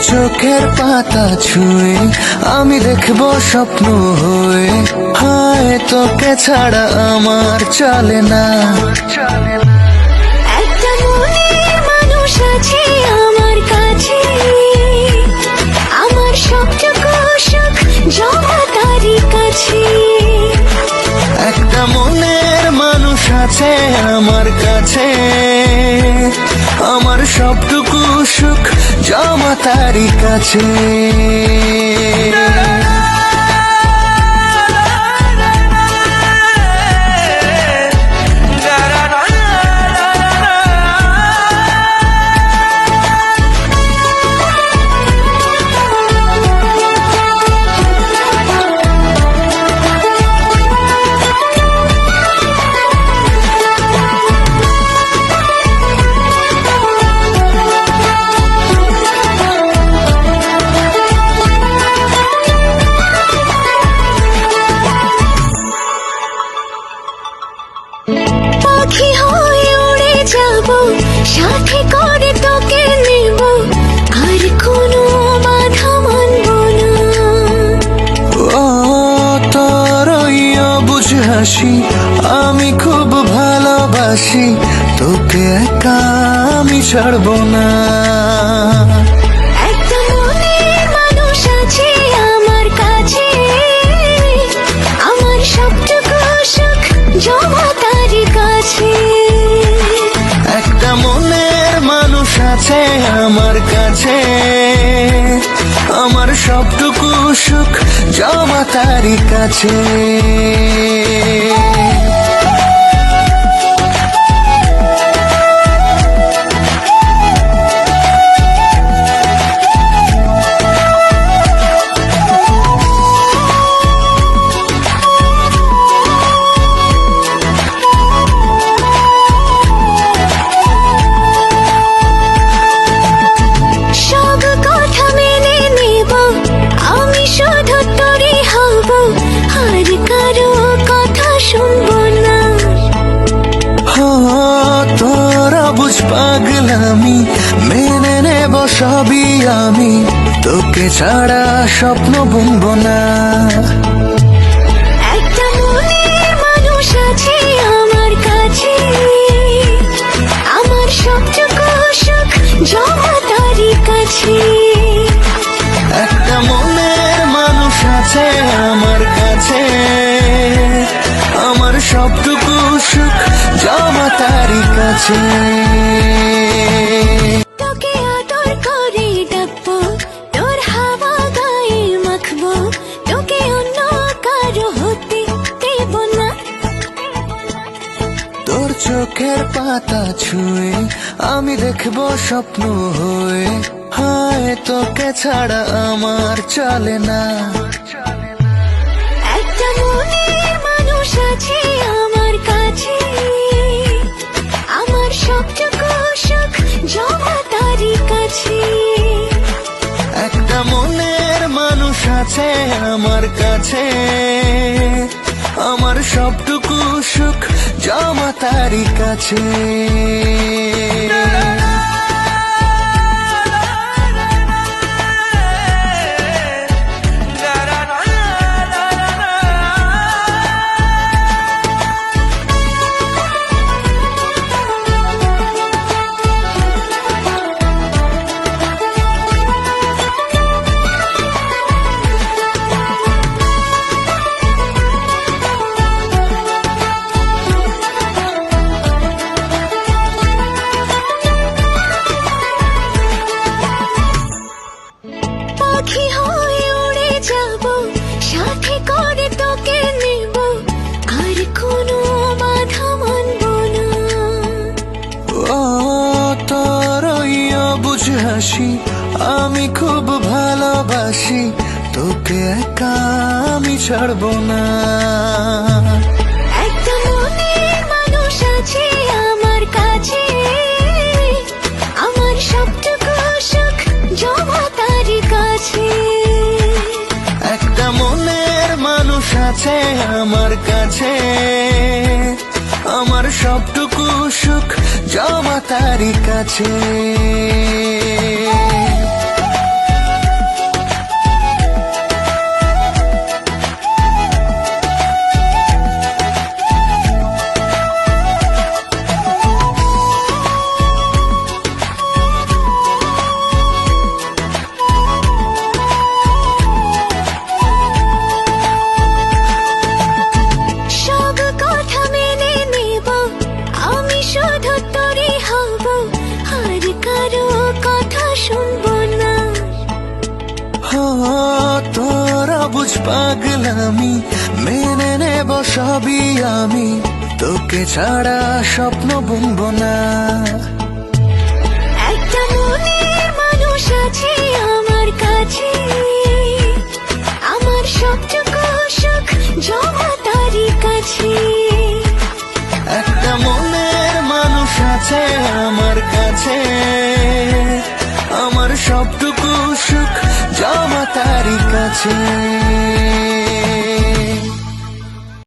চোখের পাতা ছুঁয়ে আমি দেখবো স্বপ্ন হয়ে, হায় তোকে ছাড়া আমার চলে না। একটা মনের মানুষ আছে আমার কাছে, আমার সবটুকু সুখ জমা তারই কাছে। একটা মনের মানুষ আছে আমার কাছে, আমার সবটুকু সুখ জমা তারই কাছে। পাখি হয়ে উড়ে যাব, সাথে করে তোকে নেব, আর কোনো বাধা মানব না। ও তোর ওই অবুঝ হাসি আমি খুব ভালোবাসি, তোকে একা আমি ছাড়বো না। একটা মনের মানুষ আছে আমার কাছে, আমার সবটুকু সুখ জমা তারই কাছে। একটা মনের মানুষ আছে আমার কাছে, আমার সবটুকু সুখ জমা তারই কাছে। সব কথা মেনে নেব, আমি শুধু তোরই হব, আর কারো কথা শুনবো না। তোরা বুঝ পাগলামি মেনে নেব সবই আমি, তোকে ছাড়া স্বপ্ন বুনবো না। একটা মনের মানুষ আছে আমার কাছে, আমার সবটুকু সুখ জমা তারই কাছে। একটা মনের মানুষ আছে আমার কাছে, আমার সবটুকু সুখ জমা তারই কাছে। তোকে আদর করে ডাকবো, তোর হাওয়া গায়ে মাখবো, তোকে অন্য কারো হতে দেব না। তোর চোখের পাতা ছুঁয়ে আমি দেখবো স্বপ্ন হয়ে, হায় তোকে ছাড়া আমার চলে না। একটা মনের মানুষ আছে আমার কাছে, আমার সবটুকু সুখ জমা তারই কাছে। একটা মনের মানুষ আছে আমার কাছে, আমার সবটুকু সুখ জমা তারই কাছে। পাখি হয়ে উড়ে যাব, সাথে করে তোকে নেব, আর কোনো বাধা মানব না। ও তোর ওই অবুঝ হাসি আমি খুব ভালোবাসি, তোকে একা আমি ছাড়বো না। একটা মনের মানুষ আছে আমার কাছে, আমার সবটুকু সুখ জমা তারই কাছে। একটা মনের মানুষ আছে আমার কাছে, আমার সবটুকু সুখ জমা তারই কাছে। বুঝ পাগলামি, মেনে নেব সবই আমি, তোকে ছাড়া স্বপ্ন বুনবো না। একটা মনের মানুষ আছে আমার কাছে, আমার সবটুকু সুখ জমা তারই কাছে। একটা মনের মানুষ আছে আমার কাছে, আমার সবটুকু সুখ জমা তারই কাছে।